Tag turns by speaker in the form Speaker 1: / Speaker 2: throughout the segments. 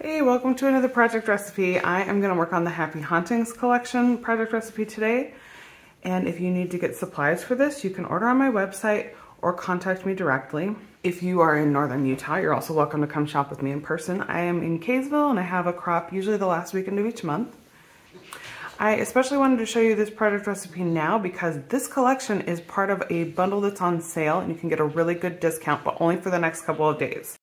Speaker 1: Hey, welcome to another project recipe. I am going to work on the Happy Hauntings collection project recipe today. And if you need to get supplies for this, you can order on my website or contact me directly. If you are in northern Utah, you're also welcome to come shop with me in person. I am in Kaysville and I have a crop usually the last weekend of each month. I especially wanted to show you this project recipe now because this collection is part of a bundle that's on sale and you can get a really good discount, but only for the next couple of days.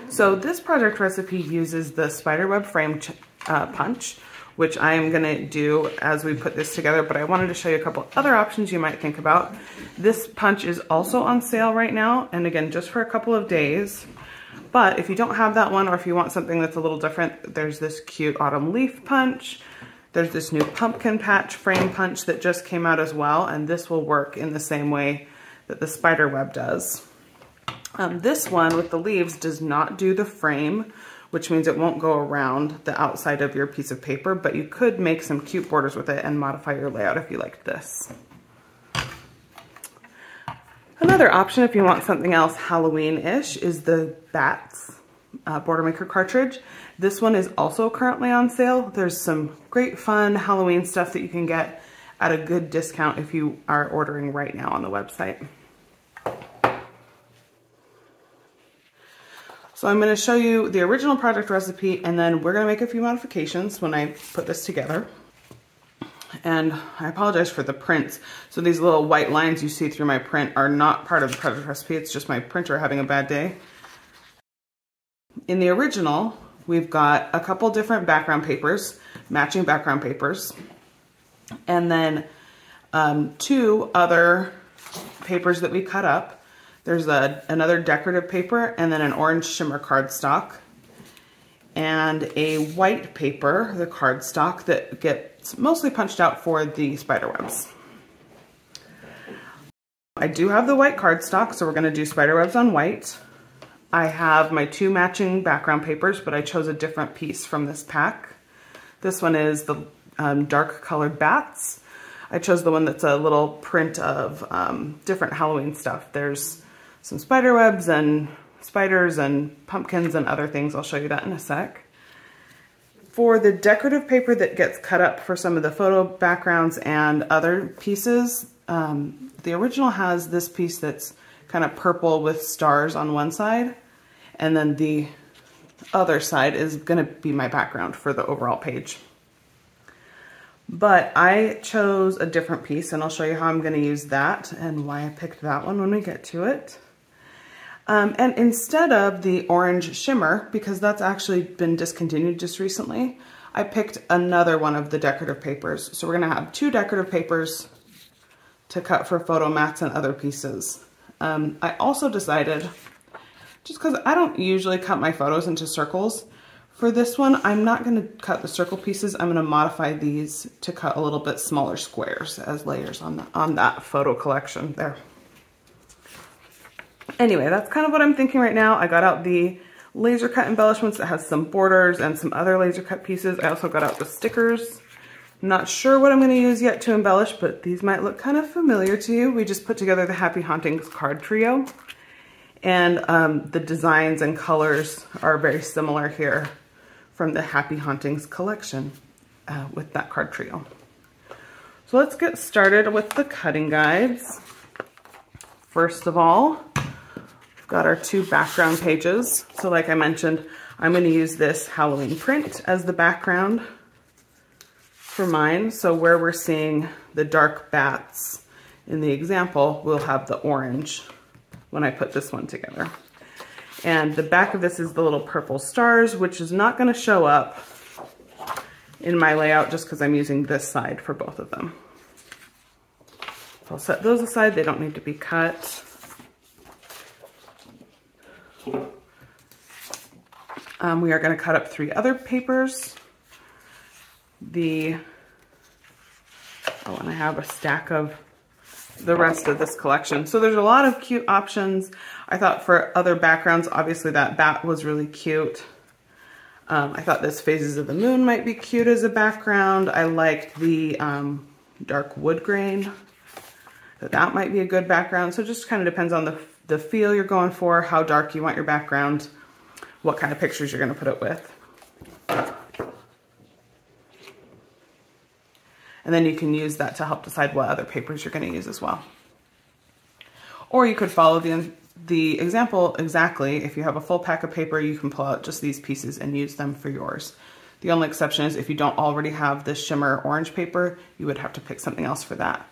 Speaker 1: So this project recipe uses the spiderweb frame punch, which I am going to do as we put this together, but I wanted to show you a couple other options you might think about. This punch is also on sale right now, and again, just for a couple of days. But if you don't have that one, or if you want something that's a little different, there's this cute autumn leaf punch. There's this new pumpkin patch frame punch that just came out as well, and this will work in the same way that the spiderweb does. This one with the leaves does not do the frame, which means it won't go around the outside of your piece of paper, but you could make some cute borders with it and modify your layout if you like this. Another option, if you want something else Halloween-ish, is the Bats Border Maker cartridge. This one is also currently on sale. There's some great fun Halloween stuff that you can get at a good discount if you are ordering right now on the website. So I'm going to show you the original project recipe, and then we're going to make a few modifications when I put this together. And I apologize for the prints. So these little white lines you see through my print are not part of the project recipe. It's just my printer having a bad day. In the original, we've got a couple different background papers, matching background papers, and then two other papers that we cut up. There's another decorative paper and then an orange shimmer cardstock and a white paper, the cardstock, that gets mostly punched out for the spiderwebs. I do have the white cardstock, so we're going to do spiderwebs on white. I have my two matching background papers, but I chose a different piece from this pack. This one is the dark colored bats. I chose the one that's a little print of different Halloween stuff. There's some spider webs and spiders and pumpkins and other things. I'll show you that in a sec. For the decorative paper that gets cut up for some of the photo backgrounds and other pieces, the original has this piece that's kind of purple with stars on one side, and then the other side is going to be my background for the overall page. But I chose a different piece, and I'll show you how I'm going to use that and why I picked that one when we get to it. And instead of the orange shimmer, because that's actually been discontinued just recently, I picked another one of the decorative papers. So we're going to have two decorative papers to cut for photo mats and other pieces. I also decided, just because I don't usually cut my photos into circles, for this one I'm not going to cut the circle pieces. I'm going to modify these to cut a little bit smaller squares as layers on that photo collection there. Anyway, that's kind of what I'm thinking right now. I got out the laser cut embellishments that has some borders and some other laser cut pieces. I also got out the stickers. I'm not sure what I'm going to use yet to embellish, but these might look kind of familiar to you. We just put together the Happy Hauntings card trio, and the designs and colors are very similar here from the Happy Hauntings collection with that card trio. So let's get started with the cutting guides. First of all, we've got our two background pages. So like I mentioned, I'm going to use this Halloween print as the background for mine. So where we're seeing the dark bats in the example, we'll have the orange when I put this one together. And the back of this is the little purple stars, which is not going to show up in my layout just because I'm using this side for both of them. So I'll set those aside. They don't need to be cut. We are going to cut up three other papers. And I have a stack of the rest of this collection. So there's a lot of cute options. I thought for other backgrounds, obviously that bat was really cute. I thought this Phases of the Moon might be cute as a background. I liked the dark wood grain. That might be a good background. So it just kind of depends on the the feel you're going for, how dark you want your background, what kind of pictures you're going to put it with. And then you can use that to help decide what other papers you're going to use as well. Or you could follow the example exactly. If you have a full pack of paper, you can pull out just these pieces and use them for yours. The only exception is if you don't already have the shimmer orange paper, you would have to pick something else for that.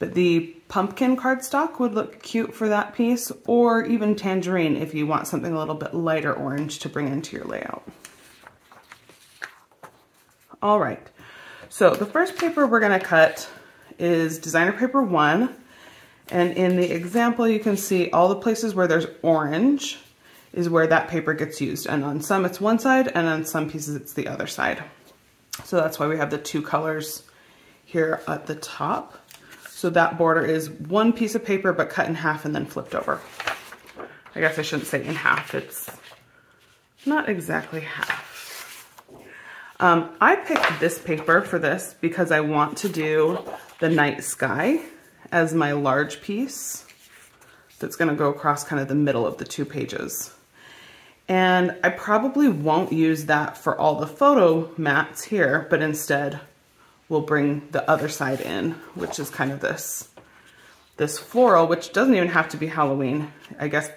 Speaker 1: But the pumpkin cardstock would look cute for that piece, or even tangerine if you want something a little bit lighter orange to bring into your layout. All right, so the first paper we're gonna cut is designer paper 1. And in the example, you can see all the places where there's orange is where that paper gets used. And on some it's one side, and on some pieces it's the other side. So that's why we have the two colors here at the top. So that border is one piece of paper, but cut in half and then flipped over. I guess I shouldn't say in half, it's not exactly half. I picked this paper for this because I want to do the night sky as my large piece that's gonna go across kind of the middle of the two pages. And I probably won't use that for all the photo mats here, but instead we'll bring the other side in, which is kind of this floral, which doesn't even have to be Halloween. I guess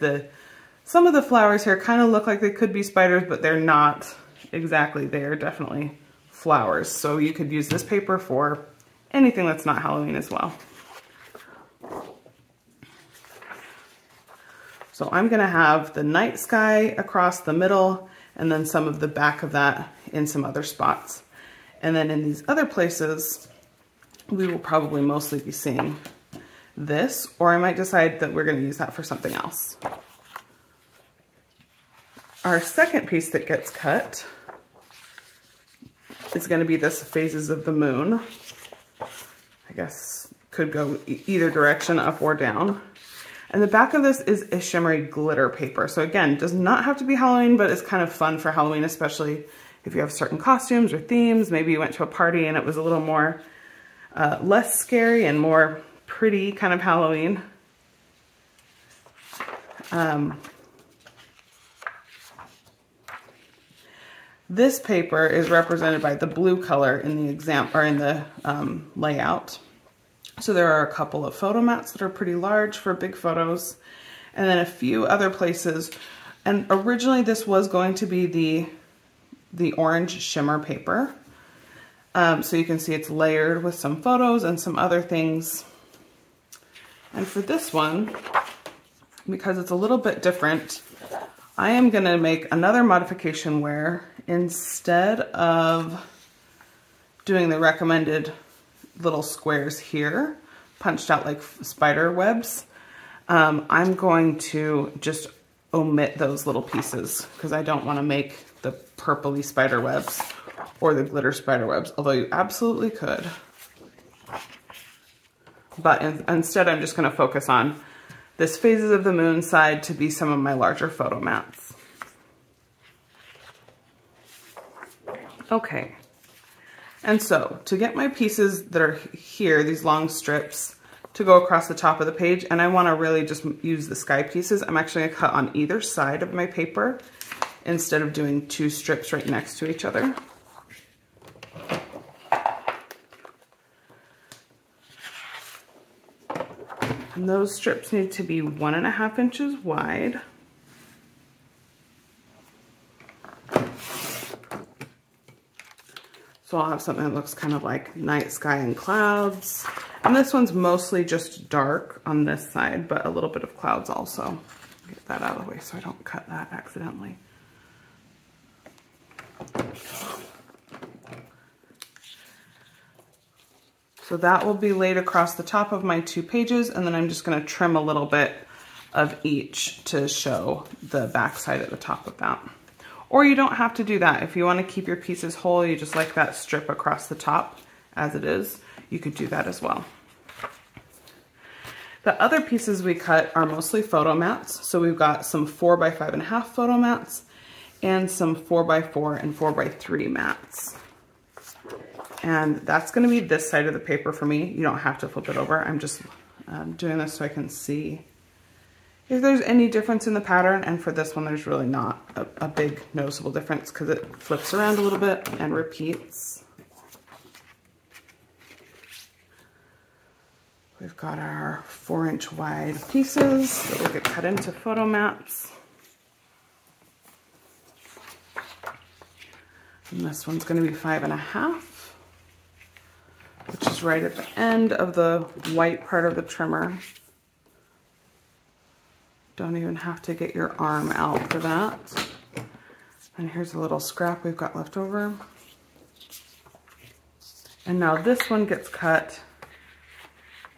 Speaker 1: some of the flowers here kind of look like they could be spiders, but they're not exactly. They're definitely flowers. So you could use this paper for anything that's not Halloween as well. So I'm gonna have the night sky across the middle and then some of the back of that in some other spots. And then in these other places, we will probably mostly be seeing this, or I might decide that we're gonna use that for something else. Our second piece that gets cut is gonna be this Phases of the Moon. I guess could go either direction, up or down. And the back of this is a shimmery glitter paper. So again, does not have to be Halloween, but it's kind of fun for Halloween, especially if you have certain costumes or themes. Maybe you went to a party and it was a little more, less scary and more pretty kind of Halloween. This paper is represented by the blue color in the example, or in the layout. So there are a couple of photo mats that are pretty large for big photos, and then a few other places. And originally this was going to be the orange shimmer paper. So you can see it's layered with some photos and some other things. And for this one, because it's a little bit different, I am gonna make another modification where instead of doing the recommended little squares here, punched out like spider webs, I'm going to just omit those little pieces because I don't want to make the purpley spider webs or the glitter spider webs, although you absolutely could. But instead I'm just going to focus on this Phases of the Moon side to be some of my larger photo mats. Okay. And so, to get my pieces that are here, these long strips, to go across the top of the page, and I want to really just use the sky pieces, I'm actually going to cut on either side of my paper instead of doing two strips right next to each other. And those strips need to be 1.5 inches wide. So I'll have something that looks kind of like night sky and clouds. And this one's mostly just dark on this side, but a little bit of clouds also. Get that out of the way so I don't cut that accidentally. So that will be laid across the top of my two pages, and then I'm just gonna trim a little bit of each to show the back side at the top of that. Or you don't have to do that. If you want to keep your pieces whole, you just like that strip across the top as it is, you could do that as well. The other pieces we cut are mostly photo mats. So we've got some 4x5.5 photo mats and some 4x4 and 4x3 mats. And that's going to be this side of the paper for me. You don't have to flip it over. I'm just doing this so I can see if there's any difference in the pattern, and for this one there's really not a big noticeable difference because it flips around a little bit and repeats. We've got our 4-inch wide pieces that will get cut into photo mats. And this one's going to be 5.5, which is right at the end of the white part of the trimmer. Don't even have to get your arm out for that. And here's a little scrap we've got left over. And now this one gets cut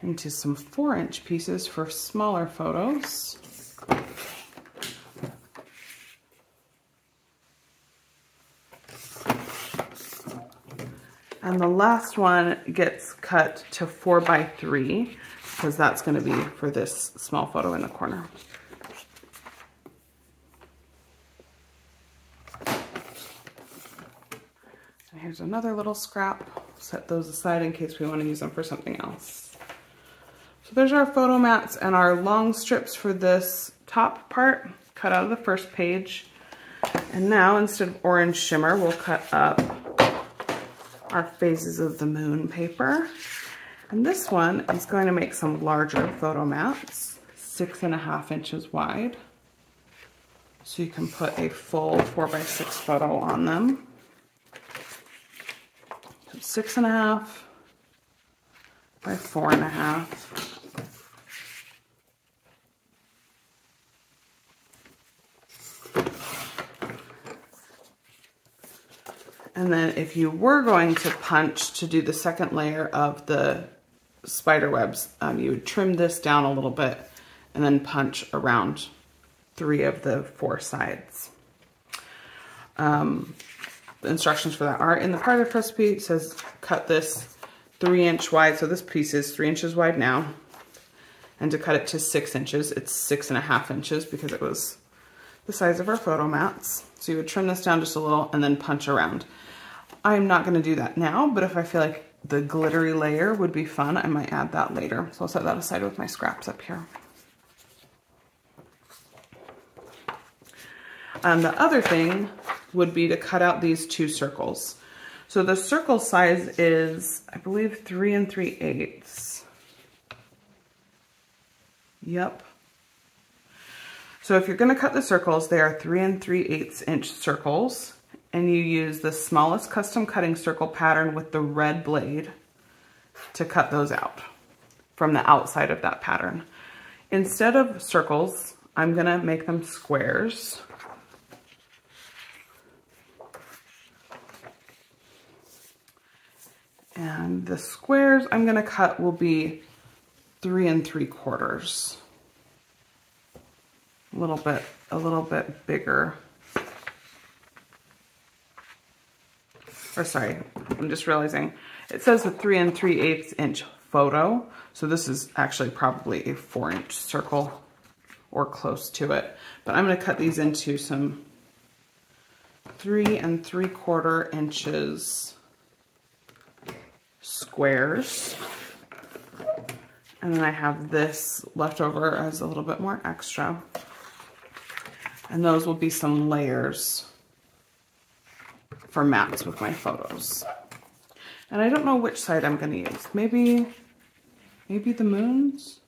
Speaker 1: into some 4-inch pieces for smaller photos. And the last one gets cut to 4x3 because that's going to be for this small photo in the corner. And here's another little scrap. Set those aside in case we want to use them for something else. So there's our photo mats and our long strips for this top part cut out of the first page. And now instead of orange shimmer, we'll cut up our phases of the moon paper. And this one is going to make some larger photo mats, 6.5 inches wide. So you can put a full 4x6 photo on them. 6.5 by 4.5. And then if you were going to punch to do the second layer of the spider webs, you would trim this down a little bit and then punch around 3 of the 4 sides. The instructions for that are in the project recipe. It says cut this 3-inch wide. So this piece is 3 inches wide now. And to cut it to 6 inches, it's 6.5 inches because it was the size of our photo mats. So you would trim this down just a little and then punch around. I'm not going to do that now, but if I feel like the glittery layer would be fun, I might add that later. So I'll set that aside with my scraps up here. And the other thing would be to cut out these 2 circles. So the circle size is, I believe, 3 3/8. Yep. So if you're going to cut the circles, they are 3 3/8 inch circles, and you use the smallest custom cutting circle pattern with the red blade to cut those out from the outside of that pattern. Instead of circles, I'm going to make them squares. And the squares I'm going to cut will be 3 3/4. A little bit bigger. Or sorry, I'm just realizing it says a 3 3/8 inch photo. So this is actually probably a 4-inch circle or close to it. But I'm going to cut these into some 3 3/4 inches squares. And then I have this left over as a little bit more extra. And those will be some layers for mats with my photos. And I don't know which side I'm going to use. Maybe the moons?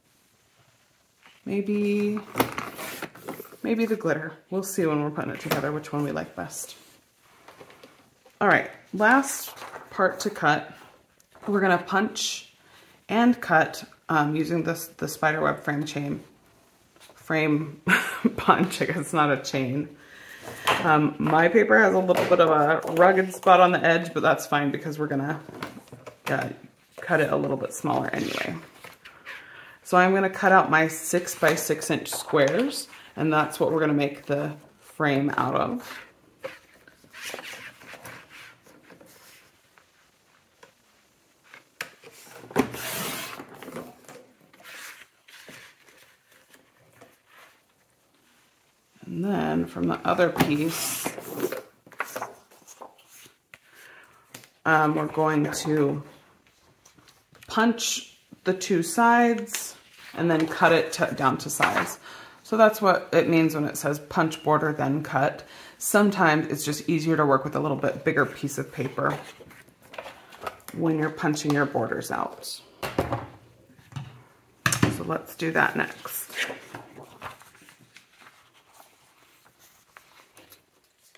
Speaker 1: Maybe the glitter. We'll see when we're putting it together which one we like best. All right, last part to cut. We're going to punch and cut using the spiderweb frame punch. I guess it's not a chain. My paper has a little bit of a rugged spot on the edge, but that's fine because we're gonna cut it a little bit smaller anyway. So I'm gonna cut out my 6 by 6 inch squares, and that's what we're gonna make the frame out of. And then from the other piece, we're going to punch the 2 sides and then cut it down to size. So that's what it means when it says punch border then cut. Sometimes it's just easier to work with a little bit bigger piece of paper when you're punching your borders out. So let's do that next.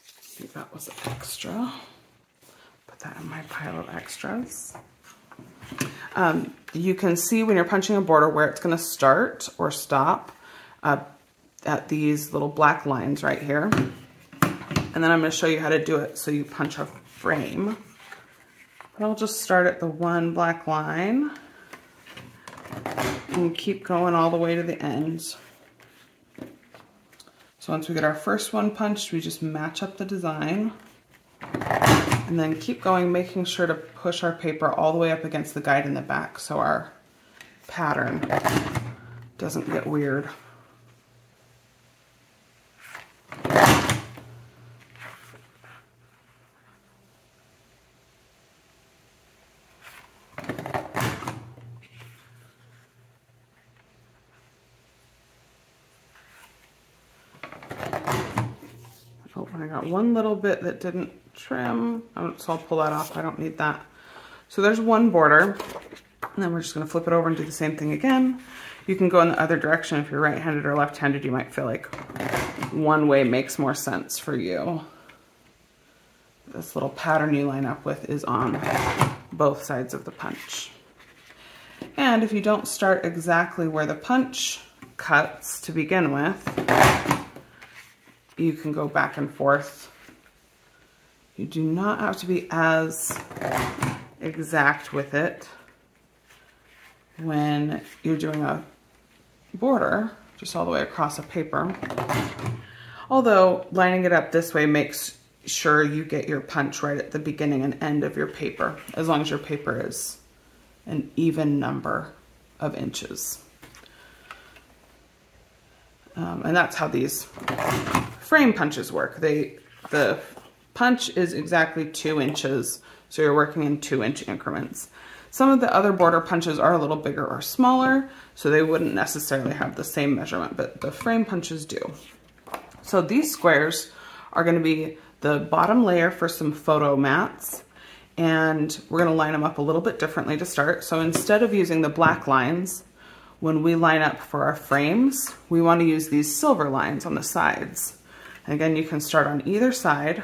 Speaker 1: I think that was extra. Put that in my pile of extras. You can see when you're punching a border where it's going to start or stop at these little black lines right here. And then I'm going to show you how to do it so you punch a frame. But I'll just start at the one black line and keep going all the way to the end. So once we get our first one punched, we just match up the design and then keep going, making sure to push our paper all the way up against the guide in the back so our pattern doesn't get weird. Oh, I got one little bit that didn't trim, so I'll pull that off. I don't need that. So there's one border, and then we're just gonna flip it over and do the same thing again. You can go in the other direction. If you're right-handed or left-handed, you might feel like one way makes more sense for you. This little pattern you line up with is on both sides of the punch. And if you don't start exactly where the punch cuts to begin with, you can go back and forth. You do not have to be as exact with it when you're doing a border, just all the way across a paper. Although lining it up this way makes sure you get your punch right at the beginning and end of your paper, as long as your paper is an even number of inches. And that's how these frame punches work. The punch is exactly 2 inches, so you're working in 2-inch increments. Some of the other border punches are a little bigger or smaller, so they wouldn't necessarily have the same measurement, but the frame punches do. So these squares are going to be the bottom layer for some photo mats, and we're going to line them up a little bit differently to start. So instead of using the black lines, when we line up for our frames, we want to use these silver lines on the sides. And again, you can start on either side,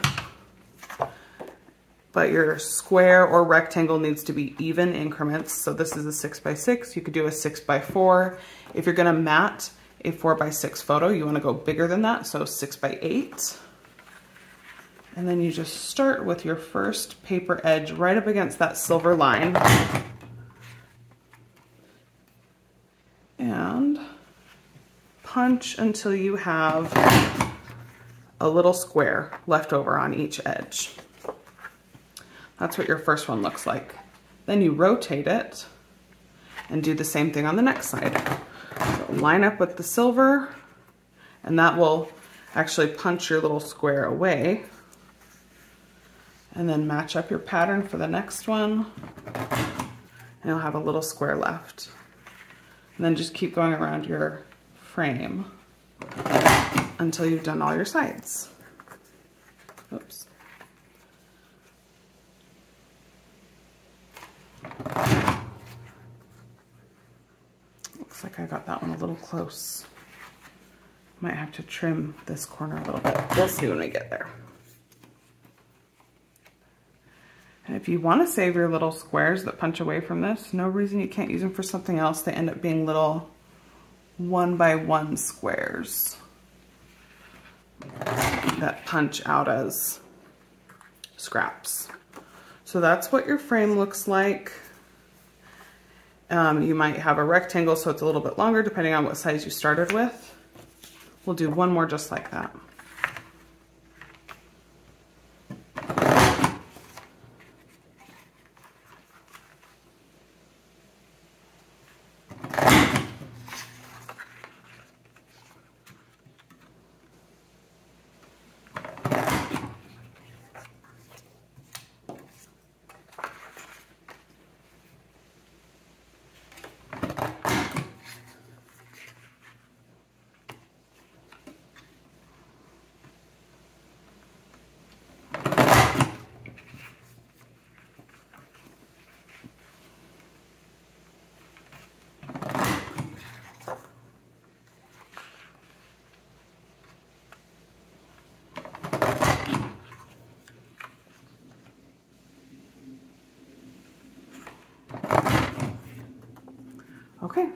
Speaker 1: but your square or rectangle needs to be even increments. So this is a 6x6, you could do a 6x4. If you're gonna mat a 4x6 photo, you wanna go bigger than that, so 6x8. And then you just start with your first paper edge right up against that silver line. And punch until you have a little square left over on each edge. That's what your first one looks like. Then you rotate it and do the same thing on the next side. So line up with the silver, and that will actually punch your little square away. And then match up your pattern for the next one, and you'll have a little square left. And then just keep going around your frame until you've done all your sides. Oops. Looks like I got that one a little close. Might have to trim this corner a little bit. We'll see when we get there. And if you want to save your little squares that punch away from this, no reason you can't use them for something else. They end up being little 1x1 squares that punch out as scraps. So that's what your frame looks like. You might have a rectangle, so it's a little bit longer depending on what size you started with. We'll do one more just like that.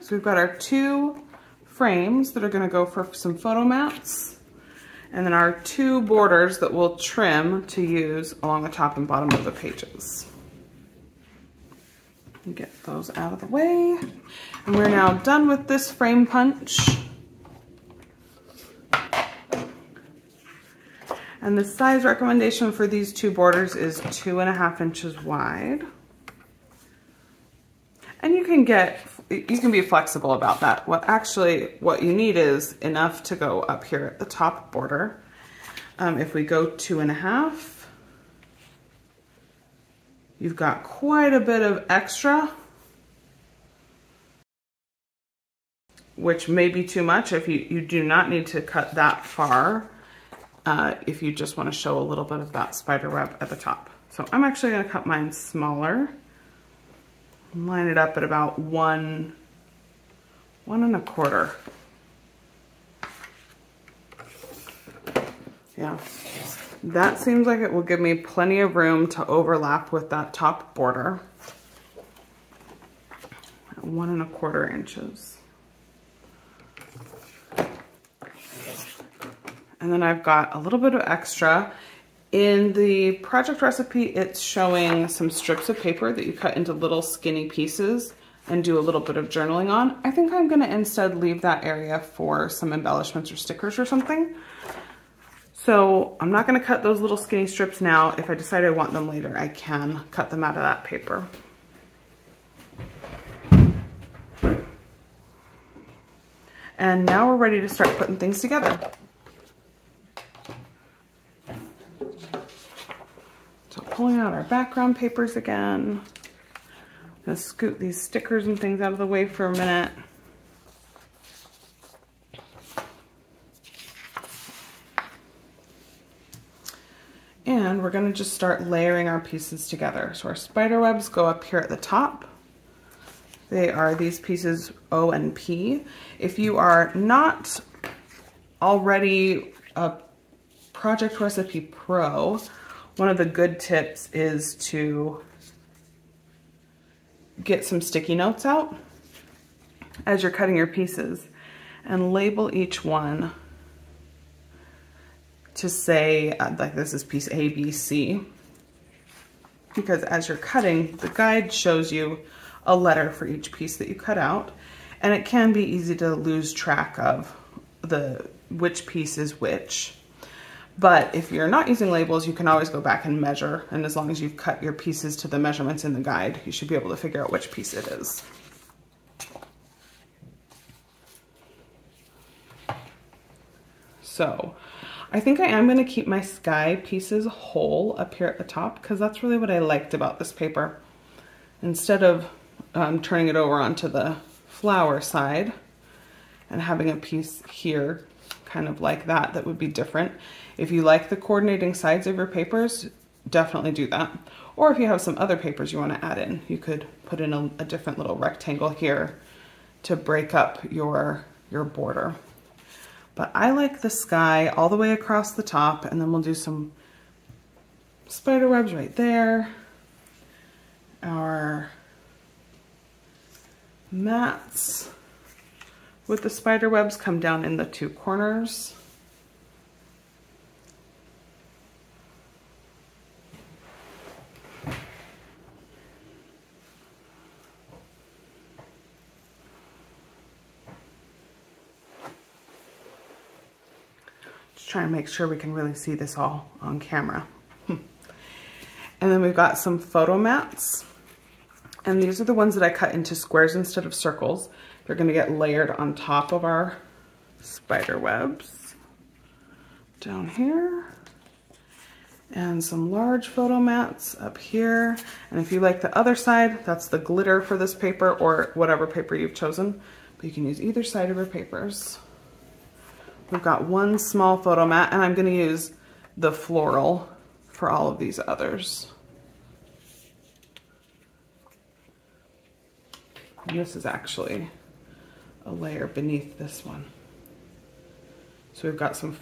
Speaker 1: so we've got our 2 frames that are going to go for some photo mats, and then our 2 borders that we'll trim to use along the top and bottom of the pages. Get those out of the way. And we're now done with this frame punch. And the size recommendation for these 2 borders is 2.5 inches wide. And you can be flexible about that. What you need is enough to go up here at the top border. If we go 2.5, you've got quite a bit of extra, which may be too much. If you do not need to cut that far, if you just want to show a little bit of that spider web at the top. So I'm actually going to cut mine smaller. Line it up at about 1 1.25. Yeah, that seems like it will give me plenty of room to overlap with that top border. 1.25 inches. And then I've got a little bit of extra. In the project recipe, it's showing some strips of paper that you cut into little skinny pieces and do a little bit of journaling on. I think I'm gonna instead leave that area for some embellishments or stickers or something. So I'm not gonna cut those little skinny strips now. If I decide I want them later, I can cut them out of that paper. And now we're ready to start putting things together. So pulling out our background papers again. I'm gonna scoot these stickers and things out of the way for a minute. And we're gonna just start layering our pieces together. So our spider webs go up here at the top. They are these pieces O and P. If you are not already a Project Recipe Pro, one of the good tips is to get some sticky notes out as you're cutting your pieces and label each one to say, like this is piece A, B, C, because as you're cutting, the guide shows you a letter for each piece that you cut out, and it can be easy to lose track of which piece is which. But if you're not using labels, you can always go back and measure, and as long as you've cut your pieces to the measurements in the guide, you should be able to figure out which piece it is. So I think I am going to keep my sky pieces whole up here at the top, because that's really what I liked about this paper. Instead of turning it over onto the flower side and having a piece here kind of like that would be different. If you like the coordinating sides of your papers, definitely do that. Or if you have some other papers you want to add in, you could put in a different little rectangle here to break up your border. But I like the sky all the way across the top, and then we'll do some spider webs right there. Our mats with the spider webs come down in the 2 corners. Just trying to make sure we can really see this all on camera. And then we've got some photo mats. And these are the ones that I cut into squares instead of circles. They're going to get layered on top of our spider webs down here. And some large photo mats up here. And if you like the other side, that's the glitter for this paper or whatever paper you've chosen. But you can use either side of your papers. We've got one small photo mat, and I'm going to use the floral for all of these others. And this is actually a layer beneath this one. So we've got some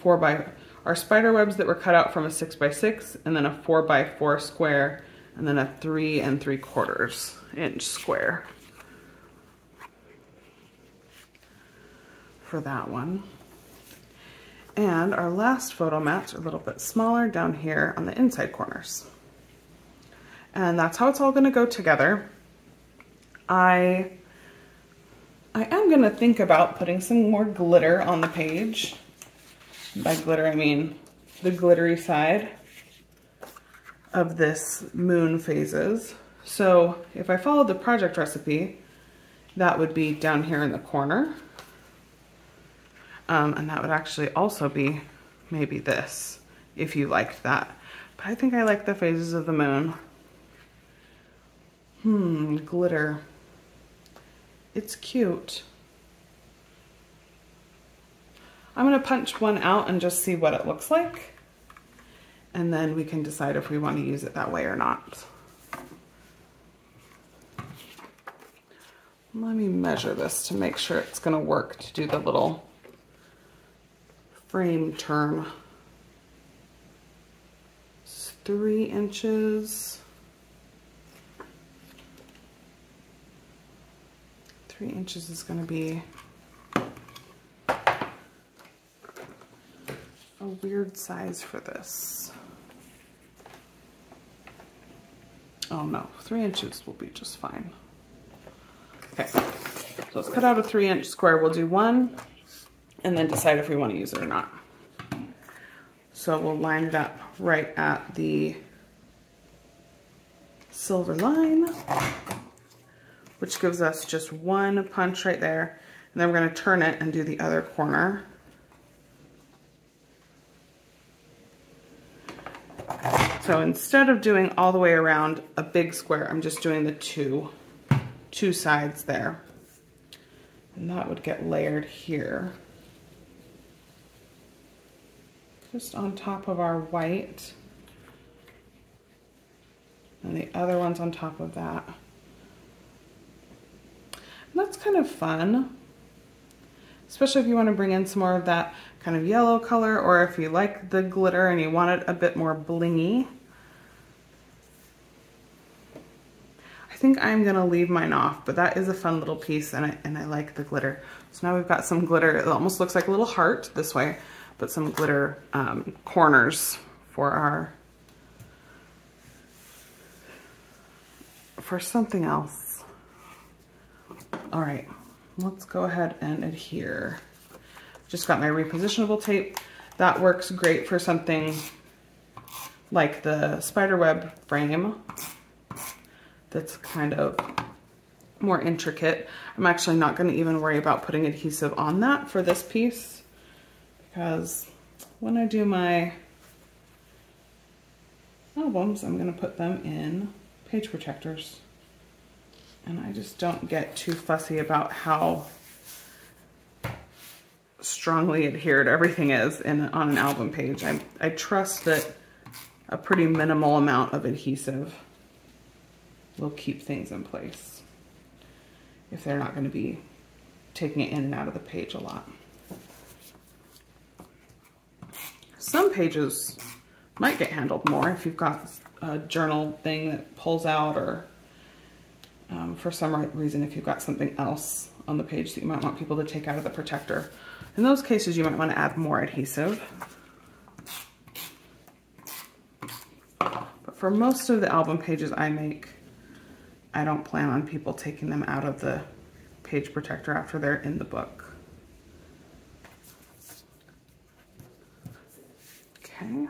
Speaker 1: our spider webs that were cut out from a 6x6, and then a 4x4 square, and then a 3 3/4 inch square. for that one. And our last photo mats are a little bit smaller down here on the inside corners. And that's how it's all gonna go together. I am gonna think about putting some more glitter on the page. By glitter, I mean the glittery side of this moon phases. So if I followed the project recipe, that would be down here in the corner. And that would actually also be maybe this, if you liked that. But I think I like the phases of the moon. Glitter. It's cute. I'm gonna punch one out and just see what it looks like. And then we can decide if we want to use it that way or not. Let me measure this to make sure it's gonna work to do the little frame term. It's 3 inches. 3 inches is gonna be a weird size for this. Oh no, 3 inches will be just fine. Okay, so let's cut out a 3-inch square. We'll do one and then decide if we want to use it or not. So we'll line it up right at the silver line, which gives us just one punch right there. And then we're going to turn it and do the other corner. So instead of doing all the way around a big square, I'm just doing the two sides there. And that would get layered here. Just on top of our white. And the other one's on top of that. And that's kind of fun. Especially if you want to bring in some more of that kind of yellow color, or if you like the glitter and you want it a bit more blingy. I think I'm gonna leave mine off, but that is a fun little piece, and I like the glitter. So now we've got some glitter. It almost looks like a little heart this way, but some glitter corners for something else. All right, let's go ahead and adhere. Just got my repositionable tape. That works great for something like the spiderweb frame that's kind of more intricate. I'm actually not going to even worry about putting adhesive on that for this piece, because when I do my albums, I'm going to put them in page protectors. And I just don't get too fussy about how strongly adhered everything is on an album page. I trust that a pretty minimal amount of adhesive will keep things in place if they're not going to be taking it in and out of the page a lot. Some pages might get handled more if you've got a journal thing that pulls out, or for some reason if you've got something else on the page that you might want people to take out of the protector. In those cases, you might want to add more adhesive. But for most of the album pages I make, I don't plan on people taking them out of the page protector after they're in the book. Okay,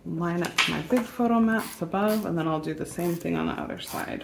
Speaker 1: line up my big photo mats above, and then I'll do the same thing on the other side.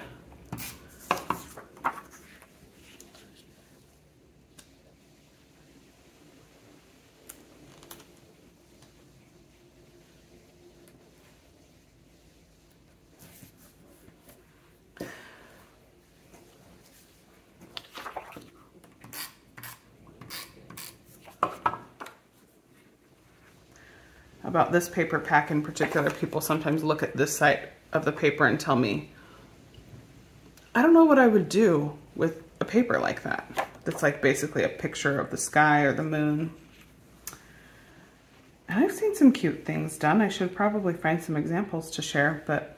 Speaker 1: About this paper pack in particular, people sometimes look at this side of the paper and tell me, I don't know what I would do with a paper like that. That's like basically a picture of the sky or the moon. And I've seen some cute things done. I should probably find some examples to share, but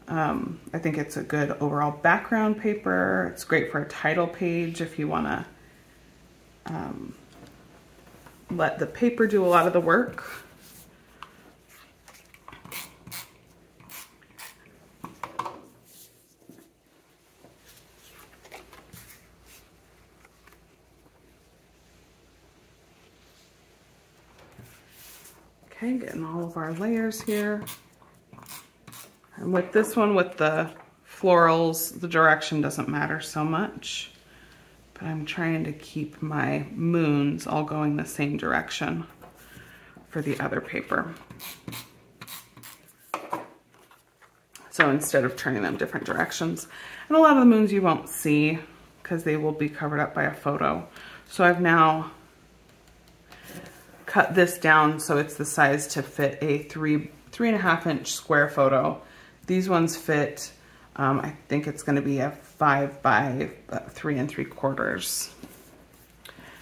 Speaker 1: I think it's a good overall background paper. It's great for a title page if you want to let the paper do a lot of the work. Okay, getting all of our layers here. And with this one, with the florals, the direction doesn't matter so much, but I'm trying to keep my moons all going the same direction for the other paper. So instead of turning them different directions, and a lot of the moons you won't see because they will be covered up by a photo. So I've now cut this down so it's the size to fit a 3.5 inch square photo. These ones fit, I think it's going to be a 5 by 3 3/4.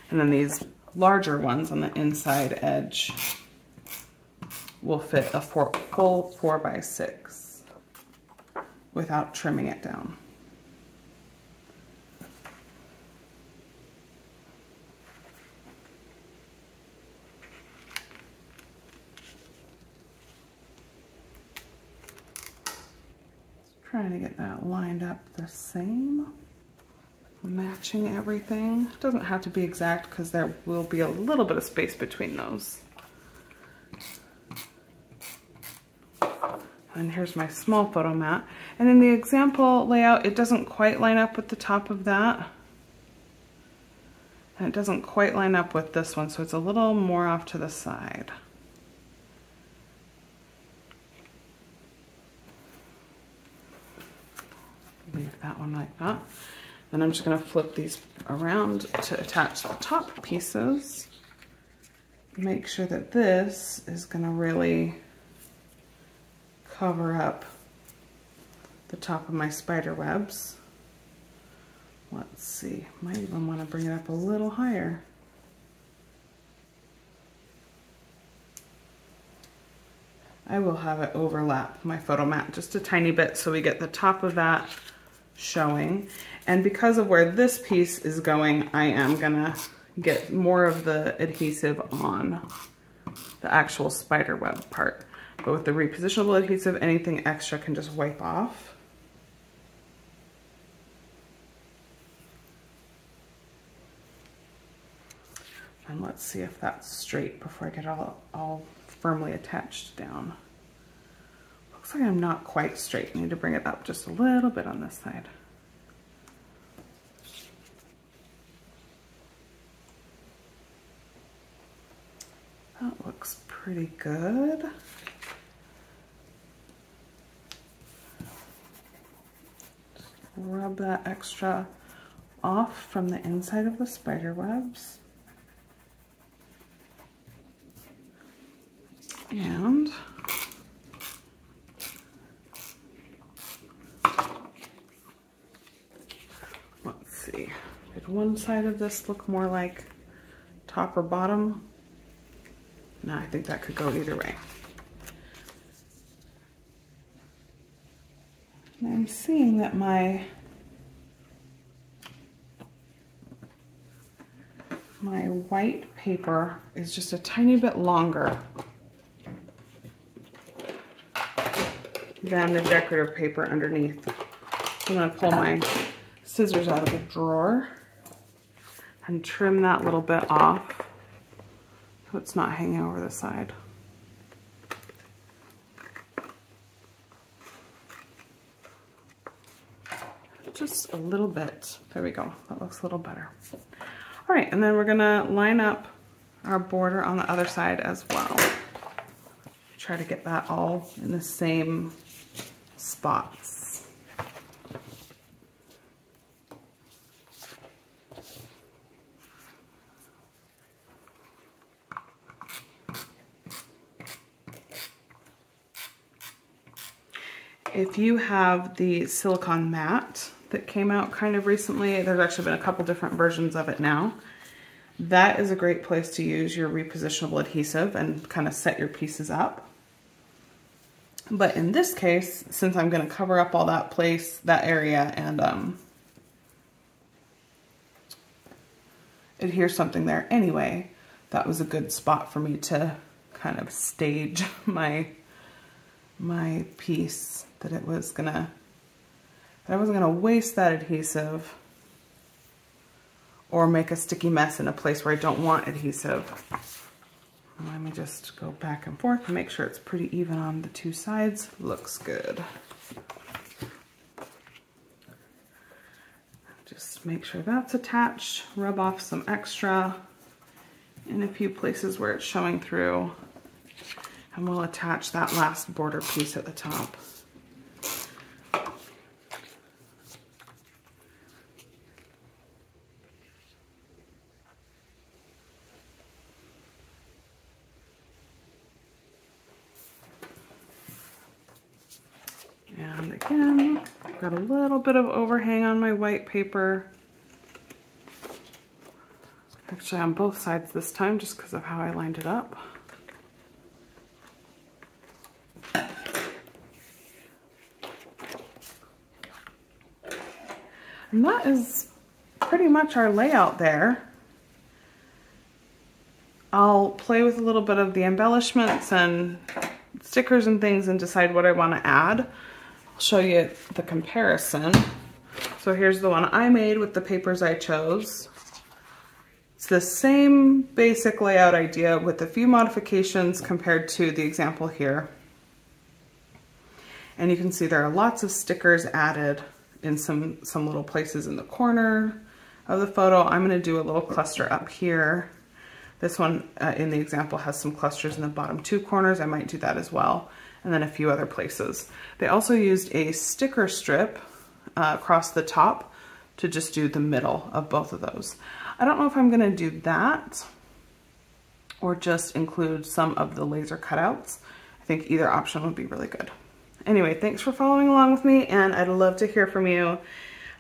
Speaker 1: And then these larger ones on the inside edge will fit a full 4 by 6 without trimming it down. Trying to get that lined up the same, matching everything. Doesn't have to be exact because there will be a little bit of space between those. And here's my small photo mat. And in the example layout, it doesn't quite line up with the top of that. And it doesn't quite line up with this one, so it's a little more off to the side. Leave that one like that. Then I'm just going to flip these around to attach the top pieces. Make sure that this is going to really cover up the top of my spider webs. Let's see, might even want to bring it up a little higher. I will have it overlap my photo mat just a tiny bit so we get the top of that showing. And because of where this piece is going, I am gonna get more of the adhesive on the actual spider web part. But with the repositionable adhesive, anything extra can just wipe off. And let's see if that's straight before I get all firmly attached down. Looks like I'm not quite straight. I need to bring it up just a little bit on this side. That looks pretty good. Just rub that extra off from the inside of the spider webs. And let's see, did one side of this look more like top or bottom? No, I think that could go either way. And I'm seeing that my white paper is just a tiny bit longer than the decorative paper underneath. So I'm going to pull my scissors out of the drawer and trim that little bit off so it's not hanging over the side. Just a little bit. There we go. That looks a little better. All right, and then we're going to line up our border on the other side as well. Try to get that all in the same spots. If you have the silicone mat that came out kind of recently, there's actually been a couple different versions of it now. That is a great place to use your repositionable adhesive and kind of set your pieces up. But in this case, since I'm going to cover up all that adhere something there anyway, that was a good spot for me to kind of stage my piece, that I wasn't gonna waste that adhesive or make a sticky mess in a place where I don't want adhesive. Let me just go back and forth and make sure it's pretty even on the two sides. Looks good. Just make sure that's attached, rub off some extra in a few places where it's showing through, and we'll attach that last border piece at the top. And again, I've got a little bit of overhang on my white paper. Actually on both sides this time, just because of how I lined it up. And that is pretty much our layout there. I'll play with a little bit of the embellishments and stickers and things and decide what I want to add. I'll show you the comparison. So here's the one I made with the papers I chose. It's the same basic layout idea with a few modifications compared to the example here. And you can see there are lots of stickers added in some little places in the corner of the photo. I'm going to do a little cluster up here. This one in the example has some clusters in the bottom two corners. I might do that as well. And then a few other places. They also used a sticker strip across the top to just do the middle of both of those. I don't know if I'm going to do that or just include some of the laser cutouts. I think either option would be really good. Anyway, thanks for following along with me, and I'd love to hear from you